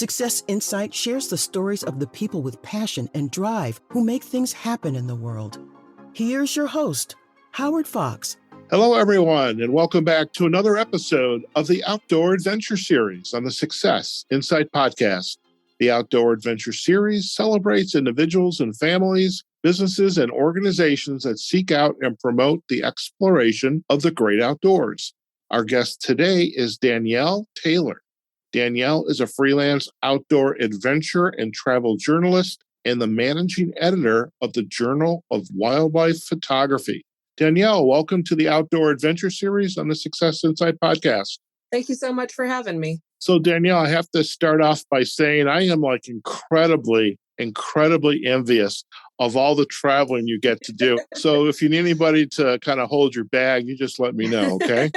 Success Insight shares the stories of the people with passion and drive who make things happen in the world. Here's your host, Howard Fox. Hello, everyone, and welcome back to another episode of the Outdoor Adventure Series on the Success Insight podcast. The Outdoor Adventure Series celebrates individuals and families, businesses, and organizations that seek out and promote the exploration of the great outdoors. Our guest today is Danielle Taylor. Danielle is a freelance outdoor adventure and travel journalist and the managing editor of the Journal of Wildlife Photography. Danielle, welcome to the Outdoor Adventure Series on the Success Insight podcast. Thank you so much for having me. So, Danielle, I have to start off by saying I am incredibly envious of all the traveling you get to do. So if you need anybody to kind of hold your bag, you just let me know, okay?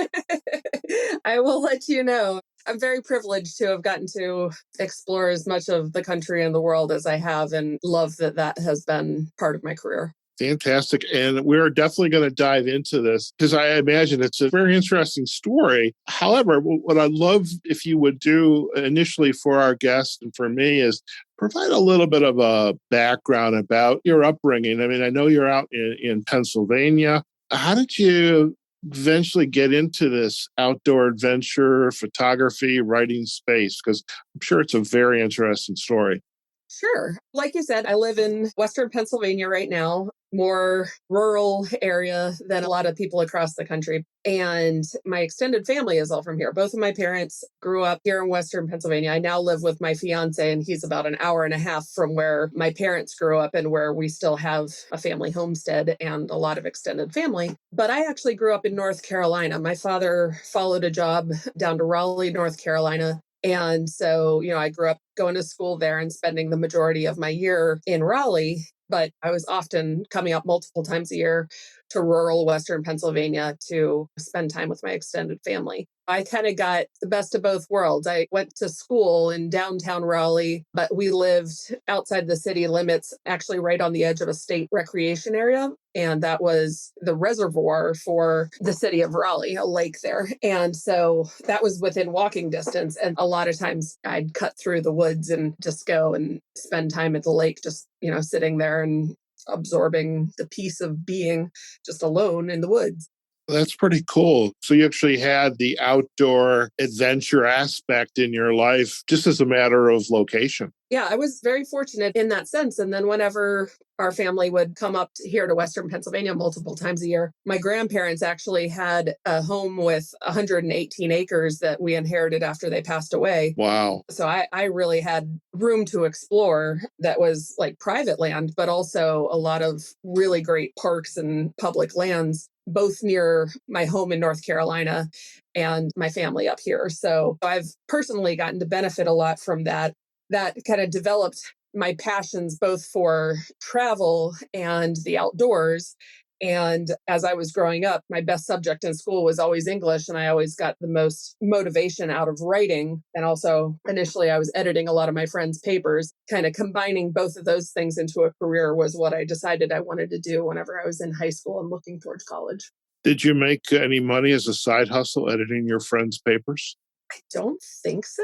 I will let you know. I'm very privileged to have gotten to explore as much of the country and the world as I have, and love that has been part of my career. Fantastic. And we're definitely going to dive into this because I imagine it's a very interesting story. However, what I'd love if you would do initially for our guests and for me is provide a little bit of a background about your upbringing. I mean, I know you're out in Pennsylvania. How did you eventually get into this outdoor adventure, photography, writing space? Because I'm sure it's a very interesting story. Sure. Like you said, I live in Western Pennsylvania right now, more rural area than a lot of people across the country. And my extended family is all from here. Both of my parents grew up here in Western Pennsylvania. I now live with my fiance, and he's about an hour and a half from where my parents grew up and where we still have a family homestead and a lot of extended family. But I actually grew up in North Carolina. My father followed a job down to Raleigh, North Carolina. And so, I grew up going to school there and spending the majority of my year in Raleigh, but I was often coming up multiple times a year to rural Western Pennsylvania to spend time with my extended family. I kind of got the best of both worlds. I went to school in downtown Raleigh, but we lived outside the city limits, actually right on the edge of a state recreation area. And that was the reservoir for the city of Raleigh, a lake there. And so that was within walking distance. And a lot of times I'd cut through the woods and just go and spend time at the lake, just, sitting there and absorbing the peace of being just alone in the woods. That's pretty cool. So you actually had the outdoor adventure aspect in your life just as a matter of location. Yeah, I was very fortunate in that sense. And then whenever our family would come up here to Western Pennsylvania multiple times a year, my grandparents actually had a home with 118 acres that we inherited after they passed away. Wow. So I really had room to explore that was like private land, but also a lot of really great parks and public lands, both near my home in North Carolina and my family up here. So I've personally gotten to benefit a lot from that. That kind of developed my passions both for travel and the outdoors. And as I was growing up, my best subject in school was always English, and I always got the most motivation out of writing. And also, initially, I was editing a lot of my friends' papers. Kind of combining both of those things into a career was what I decided I wanted to do whenever I was in high school and looking towards college. Did you make any money as a side hustle editing your friends' papers? I don't think so.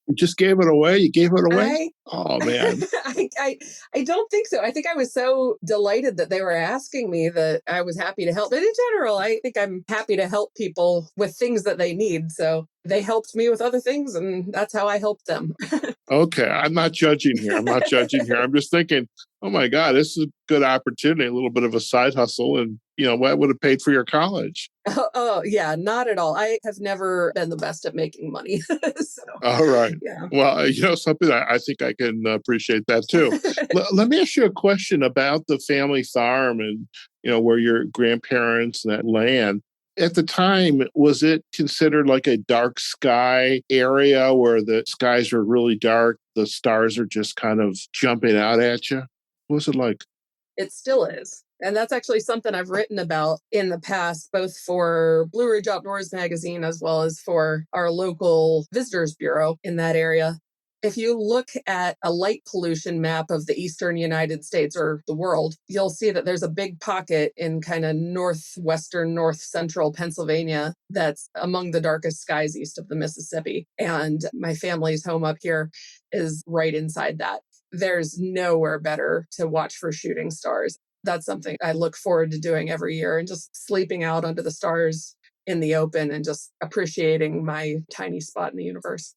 You just gave it away? You gave it away? Oh, man. I don't think so. I think I was so delighted that they were asking me that I was happy to help. But in general, I think I'm happy to help people with things that they need. So they helped me with other things, and that's how I helped them. Okay. I'm not judging here. I'm just thinking, oh, my God, this is a good opportunity, a little bit of a side hustle. And, what would have paid for your college? Oh, yeah, not at all. I have never been the best at making money. So, all right. Yeah. Well, something I think I can appreciate that too. Let me ask you a question about the family farm and, where your grandparents and that land. At the time, was it considered like a dark sky area where the skies are really dark, the stars are just kind of jumping out at you? What was it like? It still is. And that's actually something I've written about in the past, both for Blue Ridge Outdoors magazine as well as for our local visitors bureau in that area. If you look at a light pollution map of the eastern United States or the world, you'll see that there's a big pocket in kind of northwestern, north central Pennsylvania that's among the darkest skies east of the Mississippi. And my family's home up here is right inside that. There's nowhere better to watch for shooting stars. That's something I look forward to doing every year, and just sleeping out under the stars in the open and just appreciating my tiny spot in the universe.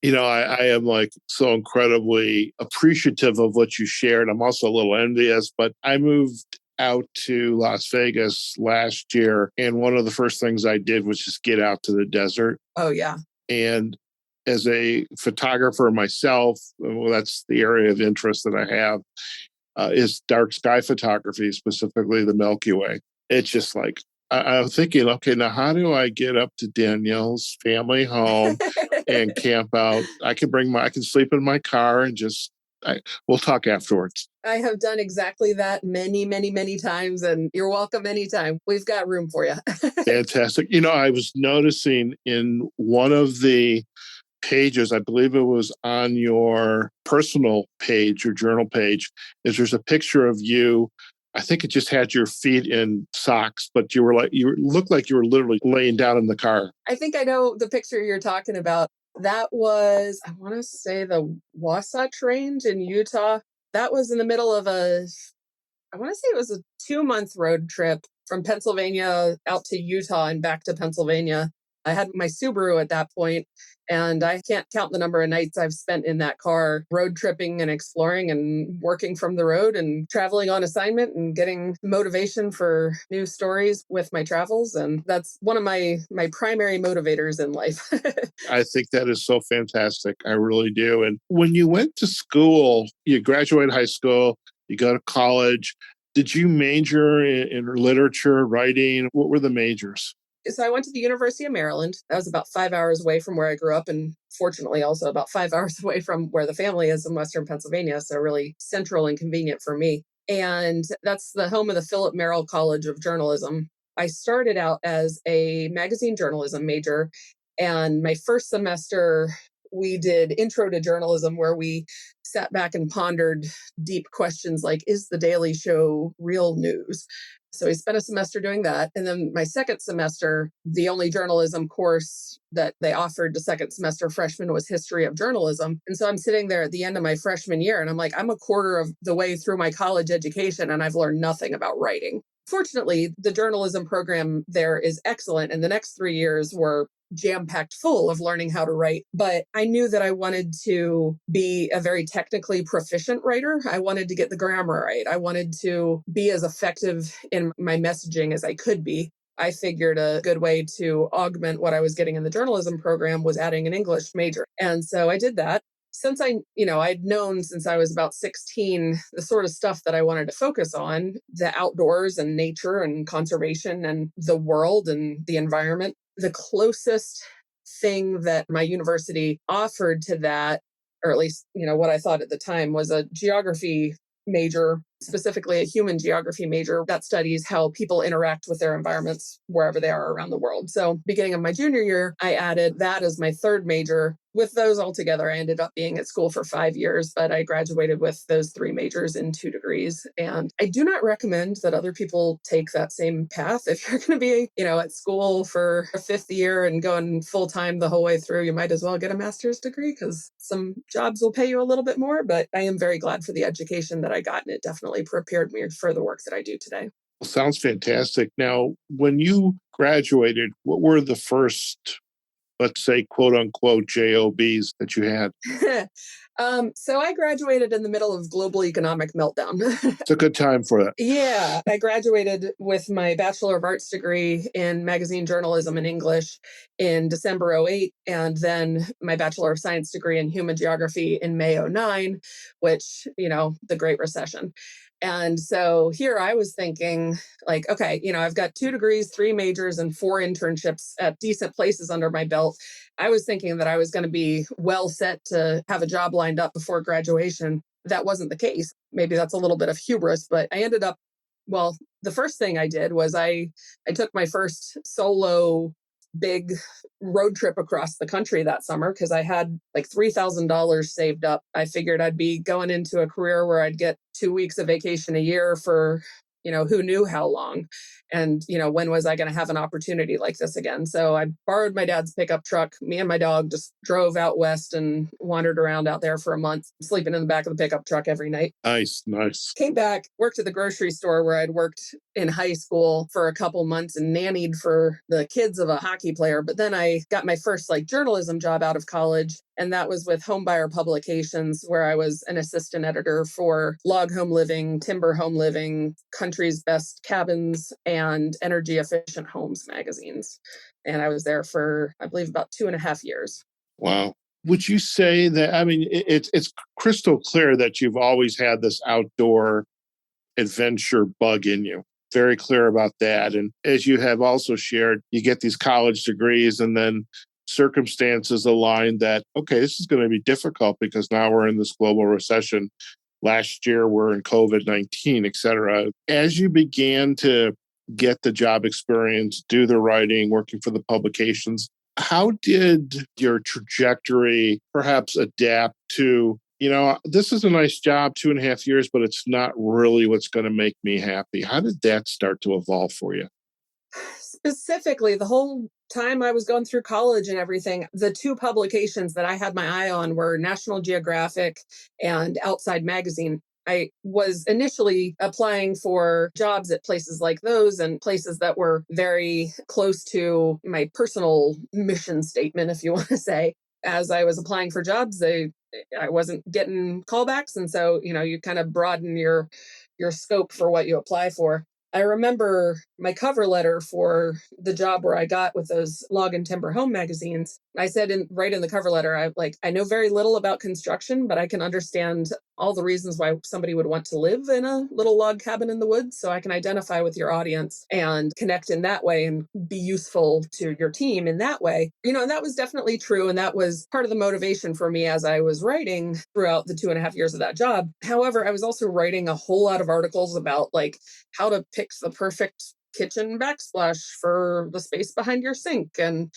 I am like so incredibly appreciative of what you shared. I'm also a little envious, but I moved out to Las Vegas last year, and one of the first things I did was just get out to the desert. Oh, yeah. And as a photographer myself, well, that's the area of interest that I have, is dark sky photography, specifically the Milky Way. It's just like, I'm thinking, okay, now how do I get up to Danielle's family home and camp out? I can sleep in my car and we'll talk afterwards. I have done exactly that many, many, many times, and you're welcome anytime. We've got room for you. Fantastic. I was noticing in one of the pages, I believe it was on your personal page, your journal page, there's a picture of you. I think it just had your feet in socks, but you looked like you were literally laying down in the car. I think I know the picture you're talking about. That was, I want to say, the Wasatch Range in Utah. That was in the middle of I want to say it was a 2-month road trip from Pennsylvania out to Utah and back to Pennsylvania. I had my Subaru at that point, and I can't count the number of nights I've spent in that car road tripping and exploring and working from the road and traveling on assignment and getting motivation for new stories with my travels. And that's one of my primary motivators in life. I think that is so fantastic. I really do. And when you went to school, you graduated high school, you go to college. Did you major in literature, writing? What were the majors? So I went to the University of Maryland. That was about 5 hours away from where I grew up, and fortunately also about 5 hours away from where the family is in Western Pennsylvania. So really central and convenient for me. And that's the home of the Philip Merrill College of Journalism. I started out as a magazine journalism major, and my first semester we did intro to journalism, where we sat back and pondered deep questions like, is the Daily Show real news? So I spent a semester doing that. And then my second semester, the only journalism course that they offered to second semester freshmen was history of journalism. And so I'm sitting there at the end of my freshman year, and I'm like, I'm a quarter of the way through my college education, and I've learned nothing about writing. Fortunately, the journalism program there is excellent, and the next 3 years were jam-packed full of learning how to write. But I knew that I wanted to be a very technically proficient writer. I wanted to get the grammar right. I wanted to be as effective in my messaging as I could be. I figured a good way to augment what I was getting in the journalism program was adding an English major. And so I did that. Since I'd known since I was about 16, the sort of stuff that I wanted to focus on, the outdoors and nature and conservation and the world and the environment. The closest thing that my university offered to that, or at least, what I thought at the time, was a geography major, specifically a human geography major that studies how people interact with their environments wherever they are around the world. So beginning of my junior year, I added that as my third major. With those all together, I ended up being at school for 5 years, but I graduated with those 3 majors in 2 degrees. And I do not recommend that other people take that same path. If you're going to be, at school for a 5th year and going full time the whole way through, you might as well get a master's degree, because some jobs will pay you a little bit more. But I am very glad for the education that I got, and it definitely prepared me for the work that I do today. Sounds fantastic. Now, when you graduated, what were the first, let's say, quote unquote, JOBs that you had? So I graduated in the middle of global economic meltdown. It's a good time for that. Yeah, I graduated with my Bachelor of Arts degree in magazine journalism and English in December 2008, and then my Bachelor of Science degree in human geography in May 2009, which, the Great Recession. And so here I was thinking, like, okay, I've got 2 degrees, 3 majors, and 4 internships at decent places under my belt. I was thinking that I was going to be well set to have a job lined up before graduation. That wasn't the case. Maybe that's a little bit of hubris, but I ended up, the first thing I did was I took my first solo big road trip across the country that summer because I had like $3,000 saved up. I figured I'd be going into a career where I'd get 2 weeks of vacation a year for, who knew how long. And, when was I going to have an opportunity like this again? So I borrowed my dad's pickup truck. Me and my dog just drove out west and wandered around out there for a month, sleeping in the back of the pickup truck every night. Nice. Came back, worked at the grocery store where I'd worked in high school for a couple months and nannied for the kids of a hockey player. But then I got my first journalism job out of college. And that was with Homebuyer Publications, where I was an assistant editor for Log Home Living, Timber Home Living, Country's Best Cabins, and Energy Efficient Homes magazines. And I was there for, I believe, about 2.5 years. Wow. Would you say that, it's crystal clear that you've always had this outdoor adventure bug in you. Very clear about that. And as you have also shared, you get these college degrees and then circumstances align that, okay, this is going to be difficult because now we're in this global recession. Last year, we're in COVID-19, et cetera. As you began to get the job experience, do the writing, working for the publications, how did your trajectory perhaps adapt to, this is a nice job, 2.5 years, but it's not really what's going to make me happy? How did that start to evolve for you? Specifically, the whole time I was going through college and everything, the two publications that I had my eye on were National Geographic and Outside Magazine. I was initially applying for jobs at places like those and places that were very close to my personal mission statement, if you want to say. As I was applying for jobs, I wasn't getting callbacks. And so, you kind of broaden your scope for what you apply for. I remember my cover letter for the job where I got with those Log and Timber Home magazines. I said right in the cover letter, I know very little about construction, but I can understand all the reasons why somebody would want to live in a little log cabin in the woods. So I can identify with your audience and connect in that way and be useful to your team in that way. And that was definitely true. And that was part of the motivation for me as I was writing throughout the 2.5 years of that job. However, I was also writing a whole lot of articles about how to pick the perfect kitchen backsplash for the space behind your sink and,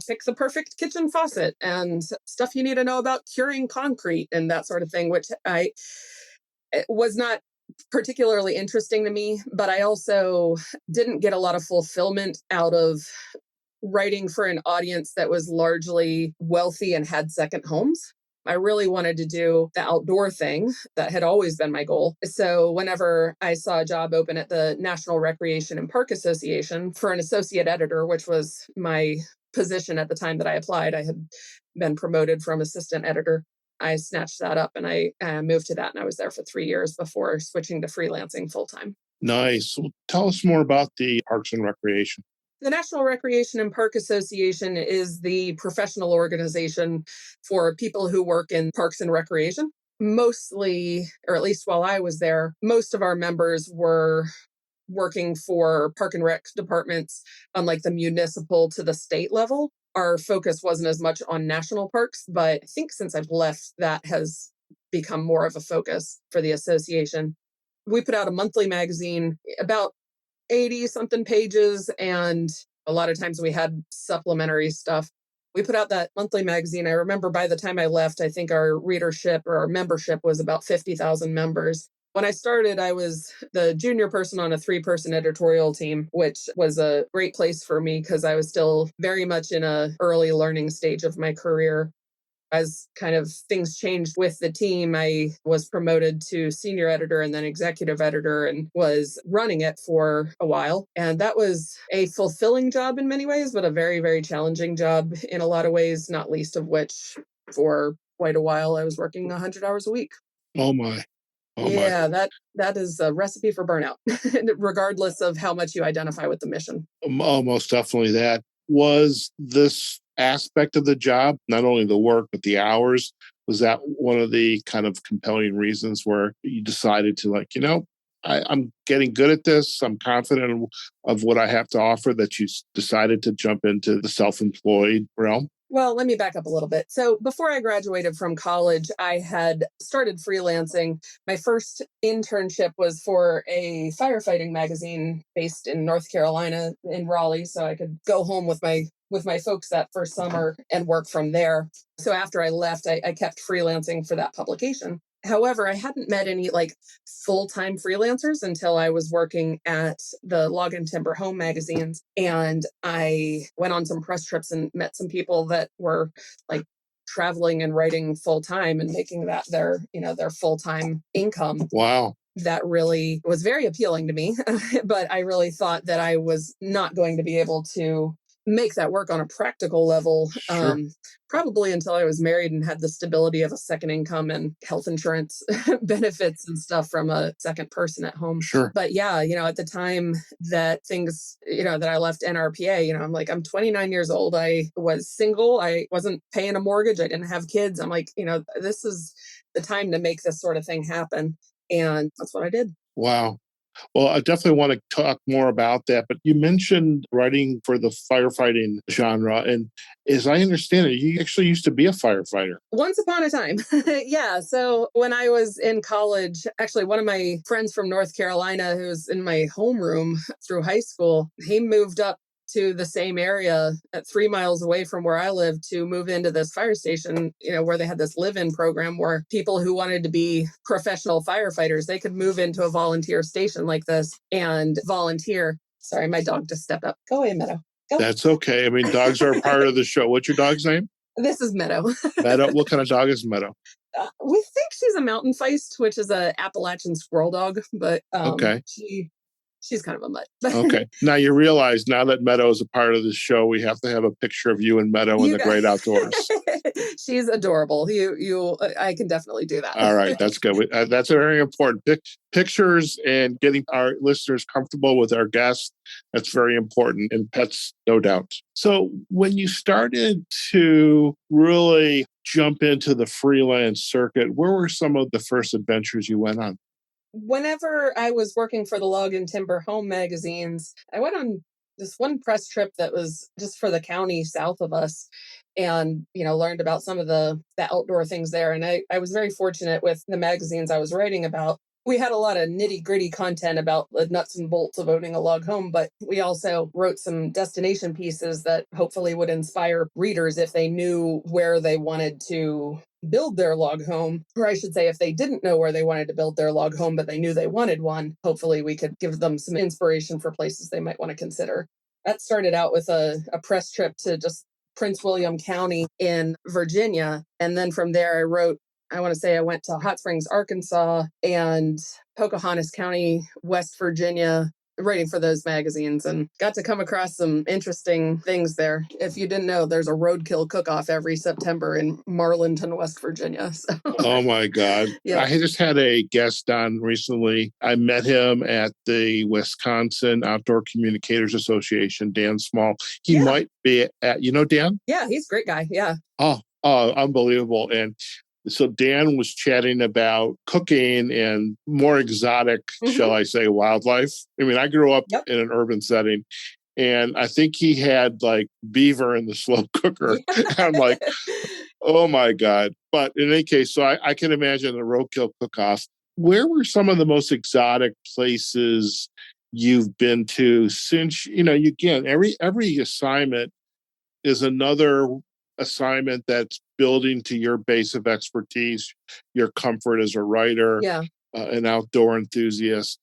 pick the perfect kitchen faucet and stuff you need to know about curing concrete and that sort of thing, which it was not particularly interesting to me, but I also didn't get a lot of fulfillment out of writing for an audience that was largely wealthy and had second homes. I really wanted to do the outdoor thing. That had always been my goal. So whenever I saw a job open at the National Recreation and Park Association for an associate editor, which was my position at the time that I applied, I had been promoted from assistant editor. I snatched that up and I moved to that, and I was there for 3 years before switching to freelancing full time. Nice. Well, tell us more about the Parks and Recreation. The National Recreation and Park Association is the professional organization for people who work in parks and recreation. Mostly, or at least while I was there, most of our members were working for park and rec departments on the municipal to the state level. Our focus wasn't as much on national parks, but I think since I've left, that has become more of a focus for the association. We put out a monthly magazine, about 80 something pages, and a lot of times we had supplementary stuff. We put out that monthly magazine. I remember by the time I left, I think our readership or our membership was about 50,000 members. When I started, I was the junior person on a 3-person editorial team, which was a great place for me because I was still very much in an early learning stage of my career. As kind of things changed with the team, I was promoted to senior editor and then executive editor and was running it for a while. And that was a fulfilling job in many ways, but a very, very challenging job in a lot of ways, not least of which for quite a while I was working 100 hours a week. Oh my. Yeah, that is a recipe for burnout, regardless of how much you identify with the mission. Most definitely that. Was this aspect of the job, not only the work, but the hours, was that one of the kind of compelling reasons where you decided to I'm getting good at this. I'm confident of what I have to offer, that you decided to jump into the self-employed realm? Well, let me back up a little bit. So before I graduated from college, I had started freelancing. My first internship was for a firefighting magazine based in North Carolina in Raleigh. So I could go home with my with my folks that first summer and work from there. So after I left, I kept freelancing for that publication. However, I hadn't met any like full-time freelancers until I was working at the Log and Timber Home magazines. And I went on some press trips and met some people that were like traveling and writing full-time and making that their full-time income. Wow. That really was very appealing to me. But I really thought that I was not going to be able to make that work on a practical level, Sure. probably until I was married and had the stability of a second income and health insurance benefits and stuff from a second person at home. Sure. But yeah, at the time that things, that I left NRPA, I'm like, I'm 29 years old. I was single. I wasn't paying a mortgage. I didn't have kids. I'm like, this is the time to make this sort of thing happen. And that's what I did. Wow. Well, I definitely want to talk more about that, but you mentioned writing for the firefighting genre. And as I understand it, you actually used to be a firefighter. Once upon a time. Yeah. So when I was in college, actually, one of my friends from North Carolina who's in my homeroom through high school, he moved up to the same area at 3 miles away from where I lived to move into this fire station, where they had this live-in program where people who wanted to be professional firefighters, they could move into a volunteer station like this and volunteer. Sorry, my dog just stepped up. Go away, Meadow. Go. That's okay. I mean, dogs are a part of the show. What's your dog's name? This is Meadow. Meadow. What kind of dog is Meadow? We think she's a mountain feist, which is a Appalachian squirrel dog, but Okay. She's kind of a mutt. Okay. Now you realize now that Meadow is a part of the show, we have to have a picture of you and Meadow in the great outdoors. She's adorable. I can definitely do that. All right. That's good. That's very important. Pictures and getting our listeners comfortable with our guests. That's very important. And pets, no doubt. So when you started to really jump into the freelance circuit, where were some of the first adventures you went on? Whenever I was working for the Log and Timber Home magazines, I went on this one press trip that was just for the county south of us and, learned about some of the outdoor things there. And I was very fortunate with the magazines I was writing about. We had a lot of nitty gritty content about the nuts and bolts of owning a log home, but we also wrote some destination pieces that hopefully would inspire readers if they knew where they wanted to build their log home, or I should say, if they didn't know where they wanted to build their log home, but they knew they wanted one, hopefully we could give them some inspiration for places they might want to consider. That started out with a press trip to just Prince William County in Virginia. And then from there, I want to say I went to Hot Springs, Arkansas, and Pocahontas County, West Virginia, writing for those magazines, and got to come across some interesting things there. If you didn't know, there's a roadkill cook-off every September in Marlinton, West Virginia. So. Oh my God. Yeah. I just had a guest on recently. I met him at the Wisconsin Outdoor Communicators Association, Dan Small. He might be at, Dan? Yeah, he's a great guy. Yeah. Oh, unbelievable. And so Dan was chatting about cooking and more exotic, shall I say, wildlife. I mean, I grew up in an urban setting, and I think he had like beaver in the slow cooker. I'm like, oh my God. But in any case, so I can imagine the roadkill cook-off. Where were some of the most exotic places you've been to since, again, every assignment is another assignment that's building to your base of expertise, your comfort as a writer, an outdoor enthusiast.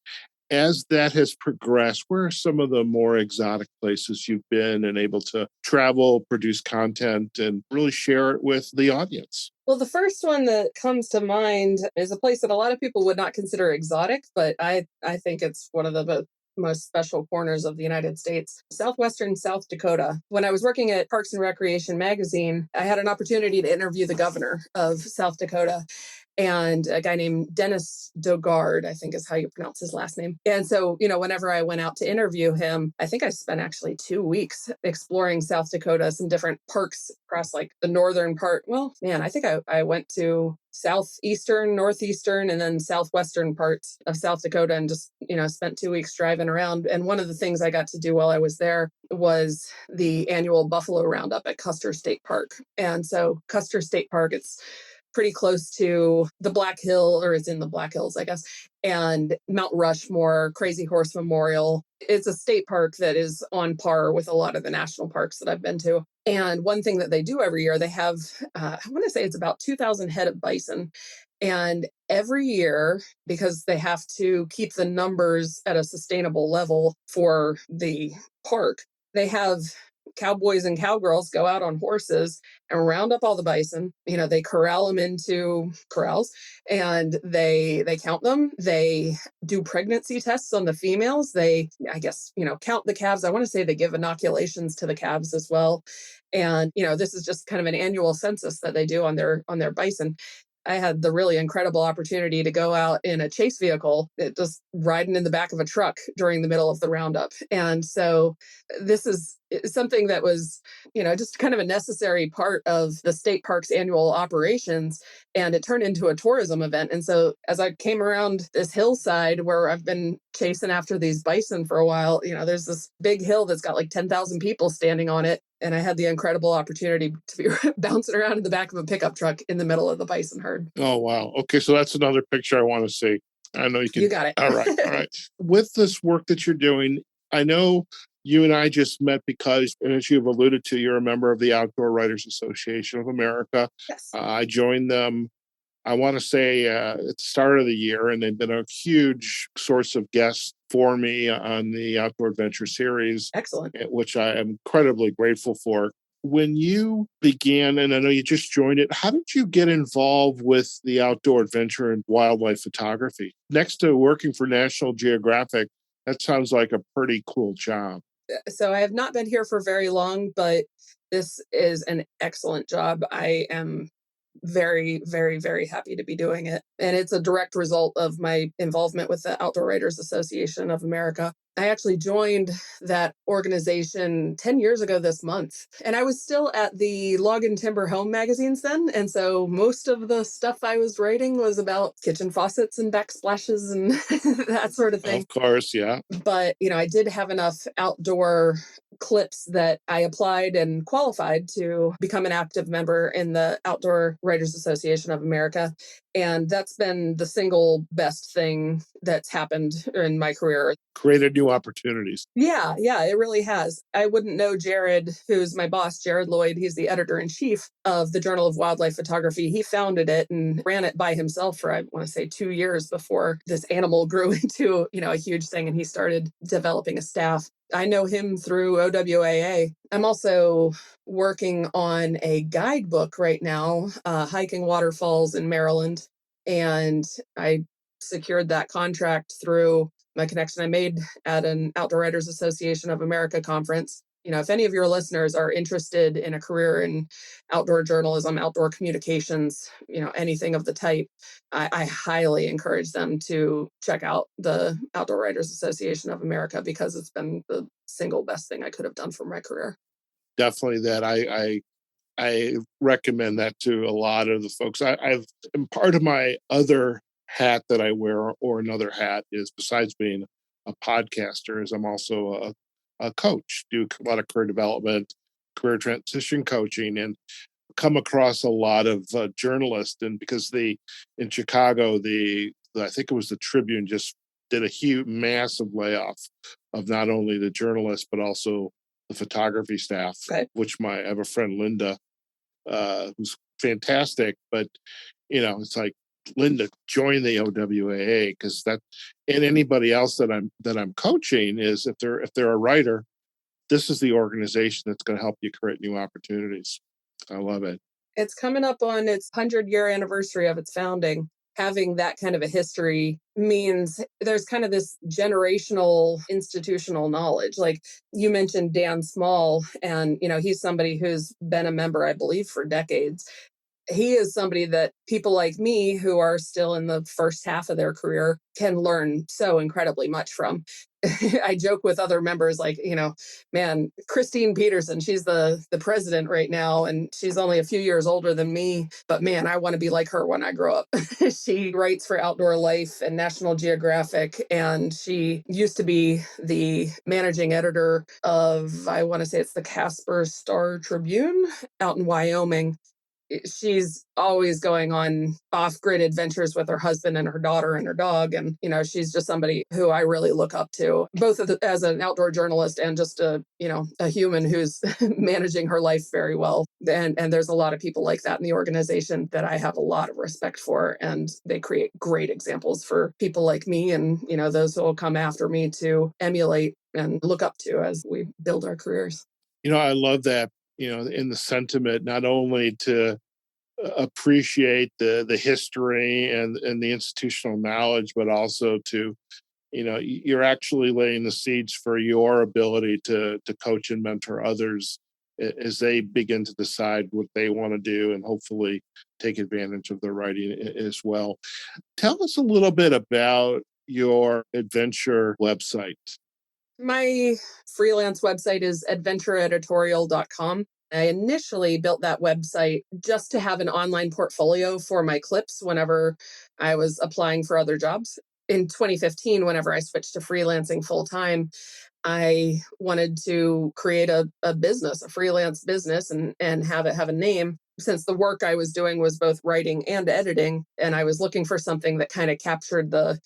As that has progressed, where are some of the more exotic places you've been and able to travel, produce content, and really share it with the audience? Well, the first one that comes to mind is a place that a lot of people would not consider exotic, but I think it's one of the most special corners of the United States, southwestern South Dakota. When I was working at Parks and Recreation magazine, I had an opportunity to interview the governor of South Dakota, and a guy named Dennis Dogard, I think is how you pronounce his last name. And so, whenever I went out to interview him, I think I spent actually 2 weeks exploring South Dakota, some different parks across like the northern part. Well, man, I think I went to southeastern, northeastern, and then southwestern parts of South Dakota and just, spent 2 weeks driving around. And one of the things I got to do while I was there was the annual buffalo roundup at Custer State Park. And so Custer State Park, it's pretty close to the Black Hill, or it's in the Black Hills, I guess. and Mount Rushmore, Crazy Horse Memorial. It's a state park that is on par with a lot of the national parks that I've been to. And one thing that they do every year, they have, I want to say it's about 2,000 head of bison. And every year, because they have to keep the numbers at a sustainable level for the park, they have cowboys and cowgirls go out on horses and round up all the bison. They corral them into corrals, and they count them. They do pregnancy tests on the females. They, I guess, count the calves. I want to say they give inoculations to the calves as well. And this is just kind of an annual census that they do on their bison. I had the really incredible opportunity to go out in a chase vehicle, just riding in the back of a truck during the middle of the roundup. And so this is something that was, just kind of a necessary part of the state park's annual operations. And it turned into a tourism event. And so as I came around this hillside where I've been chasing after these bison for a while, there's this big hill that's got like 10,000 people standing on it. And I had the incredible opportunity to be bouncing around in the back of a pickup truck in the middle of the bison herd. Oh, wow. Okay, so that's another picture I want to see. I know you can. You got it. All right. All right. With this work that you're doing, I know you and I just met because, and as you've alluded to, you're a member of the Outdoor Writers Association of America. Yes. I joined them, I want to say, at the start of the year, and they've been a huge source of guests for me on the Outdoor Adventure series. Excellent. Which I am incredibly grateful for. When you began, and I know you just joined it, how did you get involved with the outdoor adventure and wildlife photography? Next to working for National Geographic, that sounds like a pretty cool job. So I have not been here for very long, but this is an excellent job. I am very, very, very happy to be doing it. And it's a direct result of my involvement with the Outdoor Writers Association of America. I actually joined that organization 10 years ago this month. And I was still at the Log and Timber Home magazines then. And so most of the stuff I was writing was about kitchen faucets and backsplashes and that sort of thing. Of course, yeah. But, I did have enough outdoor clips that I applied and qualified to become an active member in the Outdoor Writers Association of America. And that's been the single best thing that's happened in my career. Created new opportunities. Yeah, it really has. I wouldn't know Jared, who's my boss, Jared Lloyd. He's the editor-in-chief of the Journal of Wildlife Photography. He founded it and ran it by himself for, I want to say, 2 years before this animal grew into, a huge thing and he started developing a staff. I know him through OWAA. I'm also working on a guidebook right now, hiking waterfalls in Maryland. And I secured that contract through my connection I made at an Outdoor Writers Association of America conference. If any of your listeners are interested in a career in outdoor journalism, outdoor communications, anything of the type, I highly encourage them to check out the Outdoor Writers Association of America because it's been the single best thing I could have done for my career. Definitely that. I recommend that to a lot of the folks. I've and part of my other hat that I wear, or another hat, is besides being a podcaster, is I'm also a coach. Do a lot of career development, career transition coaching, and come across a lot of journalists. And because in Chicago, I think it was the Tribune just did a huge, massive layoff of not only the journalists but also the photography staff. Okay. Which I have a friend, Linda, who's fantastic, but it's like, Linda, join the OWAA, because that, and anybody else that I'm coaching, is if they're a writer, this is the organization that's going to help you create new opportunities. I love it. It's coming up on its 100-year anniversary of its founding. Having that kind of a history means there's kind of this generational institutional knowledge. Like you mentioned Dan Small, and he's somebody who's been a member, I believe, for decades. He is somebody that people like me who are still in the first half of their career can learn so incredibly much from. I joke with other members like, man, Christine Peterson, she's the president right now, and she's only a few years older than me. But man, I want to be like her when I grow up. She writes for Outdoor Life and National Geographic, and she used to be the managing editor of, I want to say it's the Casper Star Tribune out in Wyoming. she's always going on off-grid adventures with her husband and her daughter and her dog. And, she's just somebody who I really look up to, both as an outdoor journalist and just a human who's managing her life very well. And there's a lot of people like that in the organization that I have a lot of respect for. And they create great examples for people like me and, those who will come after me to emulate and look up to as we build our careers. I love that, in the sentiment, not only to appreciate the history and the institutional knowledge, but also to, you're actually laying the seeds for your ability to coach and mentor others as they begin to decide what they want to do and hopefully take advantage of their writing as well. Tell us a little bit about your adventure website. My freelance website is adventureeditorial.com. I initially built that website just to have an online portfolio for my clips whenever I was applying for other jobs. In 2015, whenever I switched to freelancing full time, I wanted to create a business, a freelance business, and have it have a name. Since the work I was doing was both writing and editing, and I was looking for something that kind of captured the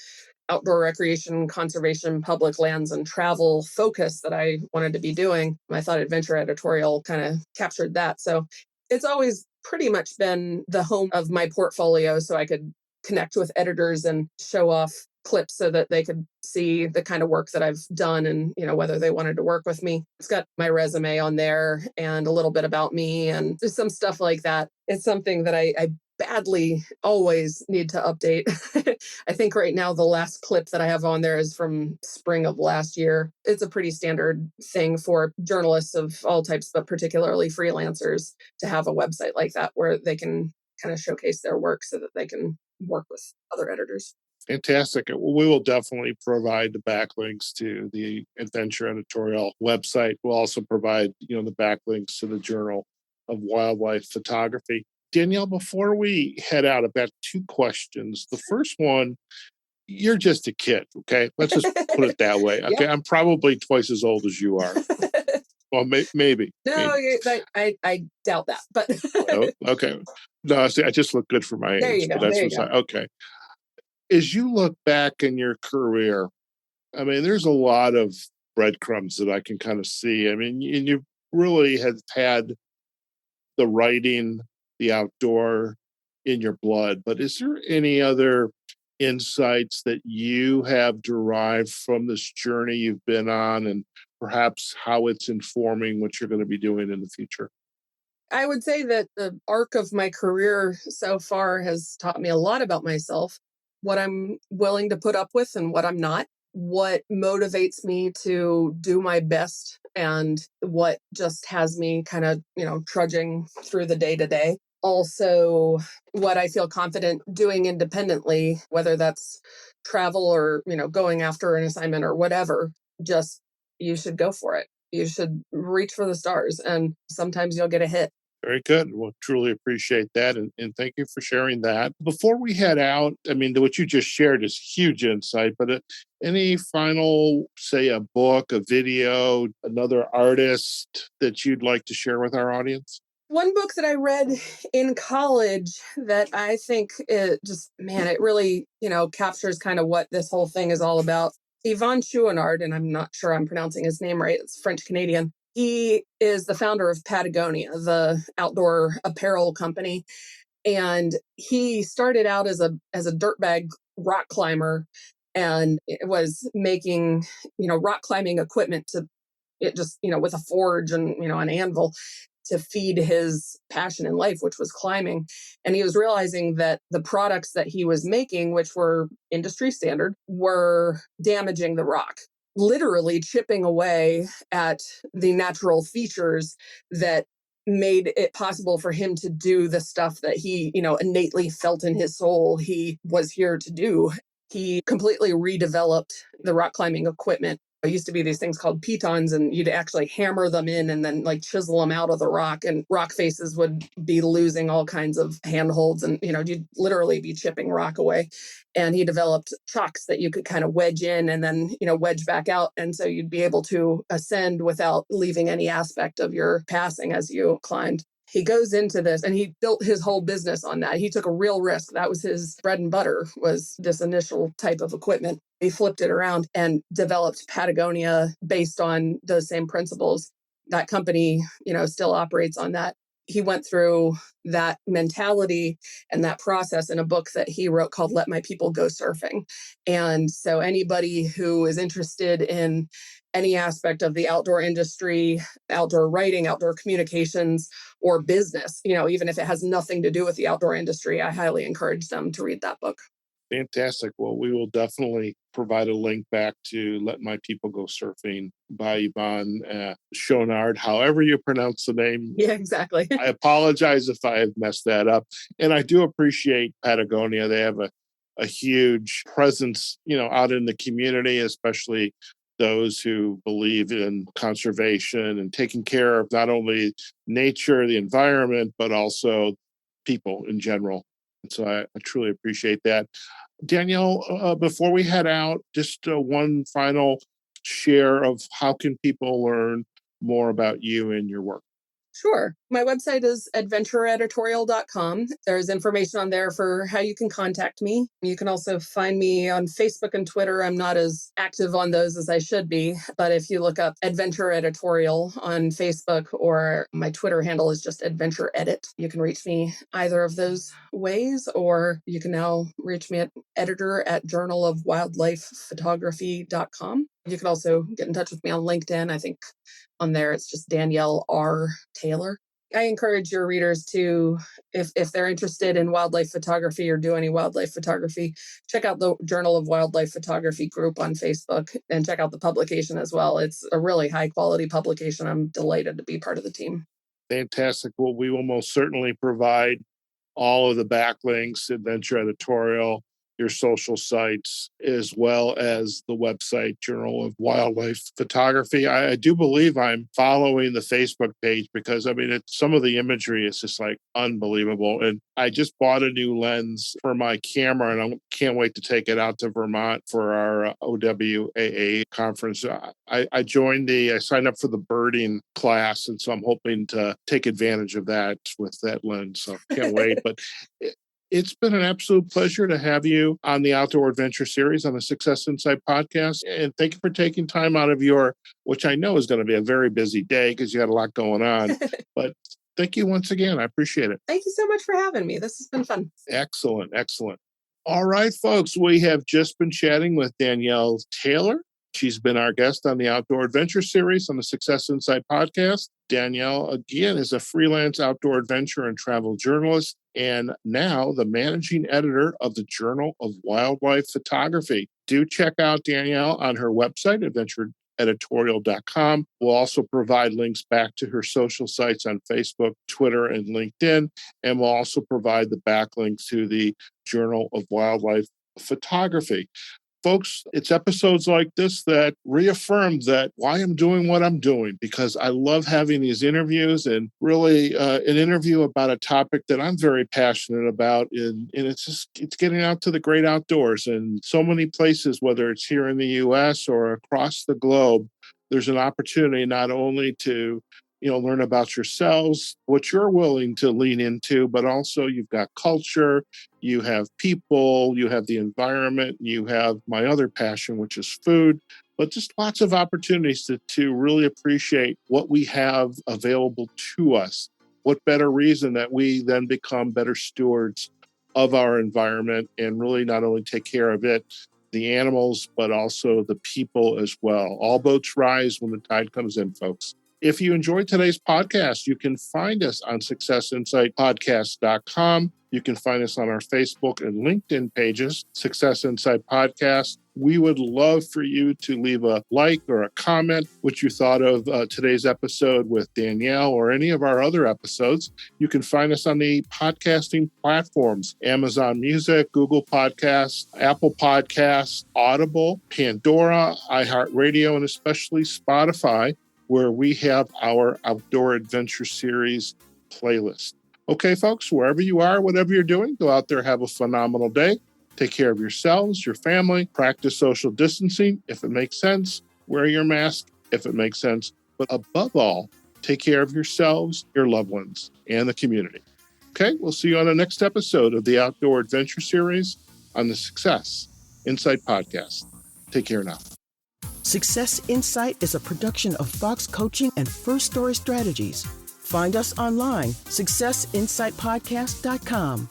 outdoor recreation, conservation, public lands, and travel focus that I wanted to be doing. I thought Adventure Editorial kind of captured that. So it's always pretty much been the home of my portfolio so I could connect with editors and show off clips so that they could see the kind of work that I've done and, whether they wanted to work with me. It's got my resume on there and a little bit about me and just some stuff like that. It's something that I badly always need to update. I think right now the last clip that I have on there is from spring of last year. It's a pretty standard thing for journalists of all types, but particularly freelancers, to have a website like that where they can kind of showcase their work so that they can work with other editors. Fantastic. We will definitely provide the backlinks to the Adventure Editorial website. We'll also provide, the backlinks to the Journal of Wildlife Photography. Danielle, before we head out, I've got two questions. The first one, you're just a kid, okay? Let's just put it that way. Okay, yep. I'm probably twice as old as you are. Well, maybe. No, maybe. I doubt that, but... Oh, okay. No, see, I just look good for my there age. You go. But that's there you go. Okay. As you look back in your career, I mean, there's a lot of breadcrumbs that I can kind of see. I mean, and you really have had the writing, the outdoor in your blood, but is there any other insights that you have derived from this journey you've been on and perhaps how it's informing what you're going to be doing in the future? I would say that the arc of my career so far has taught me a lot about myself, what I'm willing to put up with and what I'm not, what motivates me to do my best and what just has me kind of, trudging through the day to day. Also, what I feel confident doing independently, whether that's travel or, going after an assignment or whatever, just you should go for it. You should reach for the stars and sometimes you'll get a hit. Very good. Well, truly appreciate that. And thank you for sharing that. Before we head out, I mean, what you just shared is huge insight, but any final, say, a book, a video, another artist that you'd like to share with our audience? One book that I read in college that I think it really, captures kind of what this whole thing is all about. Yvon Chouinard, and I'm not sure I'm pronouncing his name right. It's French-Canadian. He is the founder of Patagonia, the outdoor apparel company. And he started out as a dirtbag rock climber and it was making, rock climbing equipment with a forge and, an anvil to feed his passion in life, which was climbing. And he was realizing that the products that he was making, which were industry standard, were damaging the rock, literally chipping away at the natural features that made it possible for him to do the stuff that he, innately felt in his soul he was here to do. He completely redeveloped the rock climbing equipment. There used to be these things called pitons, and you'd actually hammer them in and then chisel them out of the rock, and rock faces would be losing all kinds of handholds, and you'd literally be chipping rock away. And he developed chocks that you could kind of wedge in and then wedge back out, and so you'd be able to ascend without leaving any aspect of your passing as you climbed. he goes into this and he built his whole business on that. He took a real risk. That was his bread and butter, was this initial type of equipment. He flipped it around and developed Patagonia based on those same principles. That company, still operates on that. He went through that mentality and that process in a book that he wrote called Let My People Go Surfing. And so anybody who is interested in any aspect of the outdoor industry, outdoor writing, outdoor communications, or business, even if it has nothing to do with the outdoor industry, I highly encourage them to read that book. Fantastic. Well, we will definitely provide a link back to Let My People Go Surfing by Yvon Chouinard, however you pronounce the name. Yeah, exactly. I apologize if I have messed that up. And I do appreciate Patagonia. They have a huge presence, out in the community, especially those who believe in conservation and taking care of not only nature, the environment, but also people in general. And so I truly appreciate that. Danielle, before we head out, just one final share of how can people learn more about you and your work? Sure. My website is adventureeditorial.com. There's information on there for how you can contact me. You can also find me on Facebook and Twitter. I'm not as active on those as I should be, but if you look up Adventure Editorial on Facebook, or my Twitter handle is just Adventure Edit, you can reach me either of those ways, or you can now reach me at editor@journalofwildlifephotography.com. You can also get in touch with me on LinkedIn. I think on there, it's just Danielle R. Taylor. I encourage your readers to, if they're interested in wildlife photography or do any wildlife photography, check out the Journal of Wildlife Photography group on Facebook and check out the publication as well. It's a really high quality publication. I'm delighted to be part of the team. Fantastic. Well, we will most certainly provide all of the backlinks, Adventure Editorial, your social sites, as well as the website, Journal of Wildlife Photography. I do believe I'm following the Facebook page because, some of the imagery is just like unbelievable. And I just bought a new lens for my camera, and I can't wait to take it out to Vermont for our OWAA conference. I signed up for the birding class, and so I'm hoping to take advantage of that with that lens. So can't wait. But it's been an absolute pleasure to have you on the Outdoor Adventure Series on the Success Insight podcast. And thank you for taking time out of which I know is going to be a very busy day because you had a lot going on. But thank you once again. I appreciate it. Thank you so much for having me. This has been fun. Excellent. Excellent. All right, folks, we have just been chatting with Danielle Taylor. She's been our guest on the Outdoor Adventure Series on the Success Insight podcast. Danielle, again, is a freelance outdoor adventure and travel journalist, and now the managing editor of the Journal of Wildlife Photography. Do check out Danielle on her website, adventureeditorial.com. We'll also provide links back to her social sites on Facebook, Twitter, and LinkedIn, and we'll also provide the backlink to the Journal of Wildlife Photography. Folks, it's episodes like this that reaffirm that why I'm doing what I'm doing, because I love having these interviews, and really an interview about a topic that I'm very passionate about. And it's getting out to the great outdoors. And so many places, whether it's here in the U.S. or across the globe, there's an opportunity not only to learn about yourselves, what you're willing to lean into, but also you've got culture, you have people, you have the environment, you have my other passion, which is food, but just lots of opportunities to really appreciate what we have available to us. What better reason that we then become better stewards of our environment and really not only take care of it, the animals, but also the people as well. All boats rise when the tide comes in, folks. If you enjoyed today's podcast, you can find us on successinsightpodcast.com. You can find us on our Facebook and LinkedIn pages, Success Insight Podcast. We would love for you to leave a like or a comment what you thought of today's episode with Danielle or any of our other episodes. You can find us on the podcasting platforms, Amazon Music, Google Podcasts, Apple Podcasts, Audible, Pandora, iHeartRadio, and especially Spotify, where we have our Outdoor Adventure Series playlist. Okay, folks, wherever you are, whatever you're doing, go out there, have a phenomenal day. Take care of yourselves, your family, practice social distancing if it makes sense, wear your mask if it makes sense. But above all, Take care of yourselves, your loved ones, and the community. Okay, we'll see you on the next episode of the Outdoor Adventure Series on the Success Insight Podcast. Take care now. Success Insight is a production of Fox Coaching and First Story Strategies. Find us online, successinsightpodcast.com.